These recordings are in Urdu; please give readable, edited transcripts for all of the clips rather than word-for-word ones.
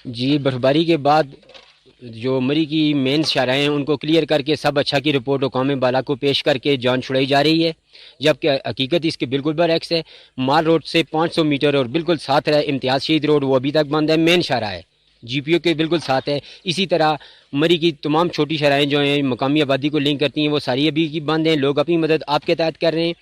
جی برفباری کے بعد جو مری کی مین شاہراہیں ہیں ان کو کلیئر کر کے سب اچھا کی رپورٹ حکام بالا کو پیش کر کے جان چھڑائی جا رہی ہے، جبکہ حقیقت اس کے بالکل برعکس ہے۔ مال روڈ سے 500 میٹر اور بالکل ساتھ ہے امتیاز شہید روڈ، وہ ابھی تک بند ہے، مین شاہراہ ہے، جی پی او کے بالکل ساتھ ہے۔ اسی طرح مری کی تمام چھوٹی شاہراہیں جو ہیں مقامی آبادی کو لنک کرتی ہیں وہ ساری ابھی کی بند ہیں، لوگ اپنی مدد آپ کے تحت کر رہے ہیں۔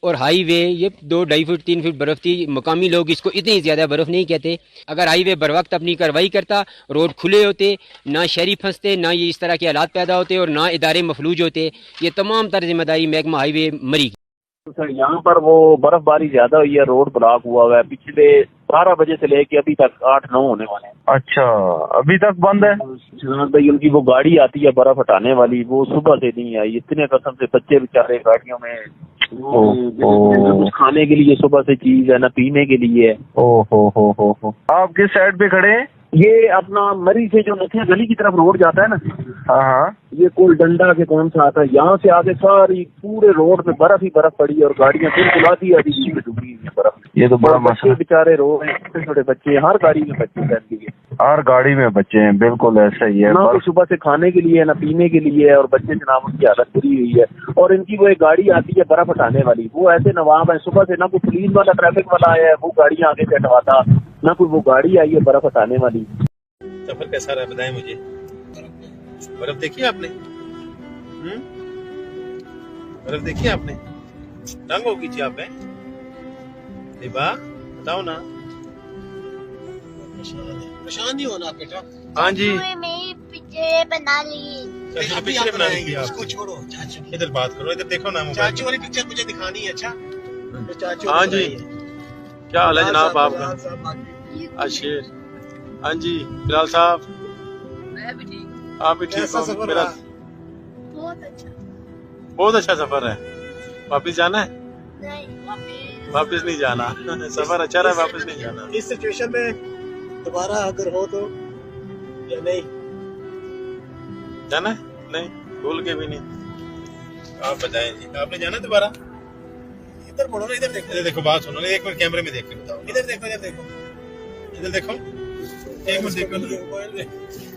اور ہائی وے یہ 2-2.5 فٹ 3 فٹ برف تھی، مقامی لوگ اس کو اتنی زیادہ برف نہیں کہتے۔ اگر ہائی وے بر وقت اپنی کارروائی کرتا، روڈ کھلے ہوتے، نہ شہری پھنستے، نہ یہ اس طرح کے حالات پیدا ہوتے اور نہ ادارے مفلوج ہوتے۔ یہ تمام تر ذمہ داری محکمہ ہائی وے مری کی۔ سر یہاں پر وہ برف باری زیادہ ہوئی ہے، روڈ بلاک ہوا ہے، پچھلے 12 بجے سے لے کے ابھی تک 8-9 ہونے والے ہیں۔ اچھا ابھی تک بند ہے؟ ہاں بھائی، ان کی وہ گاڑی آتی ہے برف ہٹانے والی، وہ صبح سے نہیں آئی، اتنے قسم سے بچے بیچارے گاڑیوں میں، نہ کچھ کھانے کے لیے صبح سے چیز ہے، نہ پینے کے لیے۔ ہو آپ کس سائڈ پہ کھڑے ہیں؟ یہ اپنا مری سے جو نتھیا گلی کی طرف روڈ جاتا ہے نا، ہاں ہاں، یہ کول ڈنڈا کے کون سا آتا ہے، یہاں سے آگے ساری پورے روڈ میں برف ہی برف پڑی ہے اور گاڑیاں بالکل آتی ہے بیچ میں ڈوبی ہوئی ہیں برف۔ یہ تو بڑا بچے مسئلہ، بیچارے رو رہے ہیں، چھوٹے چھوٹے بچے، ہر گاڑی میں بچے بیٹھ گئے، ہر گاڑی میں بچے ہیں، بالکل ایسا ہی ہے۔ نہ تو صبح سے کھانے کے لیے نہ پینے کے لیے، اور بچے جناب ان کی حالت بری ہوئی ہے۔ اور ان کی وہ ایک گاڑی آتی ہے برف ہٹانے والی، وہ ایسے نواب ہیں، صبح سے نہ کوئی پولیس والا ٹریفک والا آیا ہے وہ گاڑیاں آگے سے ہٹواتا، نہ کوئی وہ گاڑی آئی ہے برف ہٹانے والی۔ سفر کیسا رہا بتائیں مجھے؟ برف دیکھی آپ نے؟ برف دیکھی آپ نے؟ تنگ ہو گئی تھی آپ نے؟ دیبا بتاؤ نا۔ پریشان نہیں ہونا بیٹا۔ ہاں جی پکچر بنا لی، پکچر بنا لی اس کو چھوڑو، ادھر بات کرو، ادھر دیکھو نا، چاچو والی پکچر مجھے دکھانی ہے۔ اچھا ہاں جی، کیا حال ہے جناب آپ کا؟ اشیر، ہاں جی بلال صاحب، آپ بھی ٹھیک ہو؟ میرا بہت اچھا سفر ہے۔ واپس جانا ہے؟ واپس نہیں جانا، سفر اچھا رہا، واپس نہیں جانا۔ اس سچویشن میں دوبارہ اگر ہو تو یا نہیں جانا ہے؟ نہیں، بھول کے بھی نہیں۔ آپ بتائیں جی، آپ نے جانا ہے دوبارہ؟ ادھر بولو نا، ادھر دیکھو، ادھر دیکھو، بات سنو نا، ایک منٹ کیمرے میں دیکھ کے بتاؤ، ادھر دیکھو، ادھر دیکھو، ادھر دیکھو، ایک منٹ دیکھو نا۔